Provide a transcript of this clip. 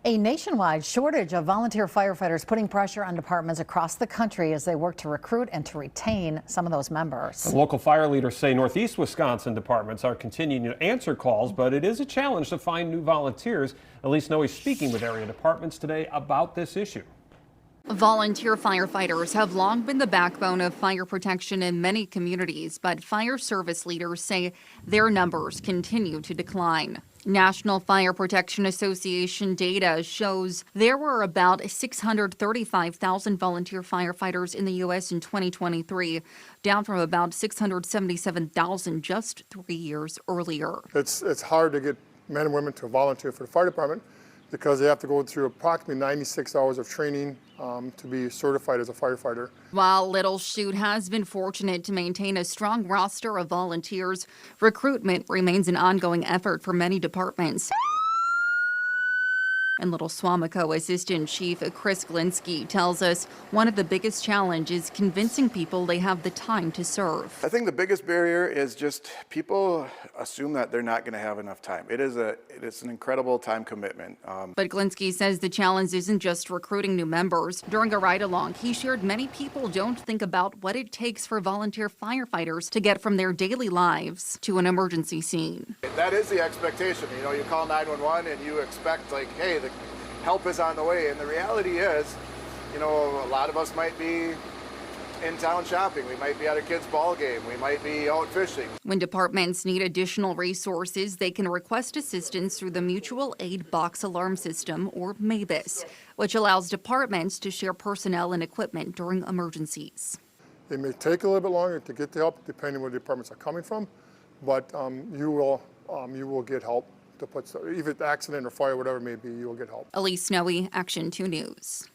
A nationwide shortage of volunteer firefighters putting pressure on departments across the country as they work to recruit and to retain some of those members. And local fire leaders say Northeast Wisconsin departments are continuing to answer calls, but it is a challenge to find new volunteers. Elise Noe is speaking with area departments today about this issue. Volunteer firefighters have long been the backbone of fire protection in many communities, but fire service leaders say their numbers continue to decline. National Fire Protection Association data shows there were about 635,000 volunteer firefighters in the U.S. in 2023, down from about 677,000 just 3 years earlier. It's hard to get men and women to volunteer for the fire department because they have to go through approximately 96 hours of training to be certified as a firefighter. While Little Chute has been fortunate to maintain a strong roster of volunteers, recruitment remains an ongoing effort for many departments. And Little Swamico Assistant Chief Chris Glinsky tells us one of the biggest challenges is convincing people they have the time to serve. I think the biggest barrier is just people assume that they're not going to have enough time. It's an incredible time commitment. But Glinsky says the challenge isn't just recruiting new members. During a ride-along, he shared many people don't think about what it takes for volunteer firefighters to get from their daily lives to an emergency scene. That is the expectation. You know, you call 911 and you expect, like, hey, the help is on the way. And the reality is, you know, a lot of us might be in town shopping. We might be at a kid's ball game. We might be out fishing. When departments need additional resources, they can request assistance through the Mutual Aid Box Alarm System, or MABUS, which allows departments to share personnel and equipment during emergencies. It may take a little bit longer to get the help depending on where the departments are coming from, but you will get help to put, even accident or fire, whatever it may be, you will get help. Elise Noe, Action 2 News.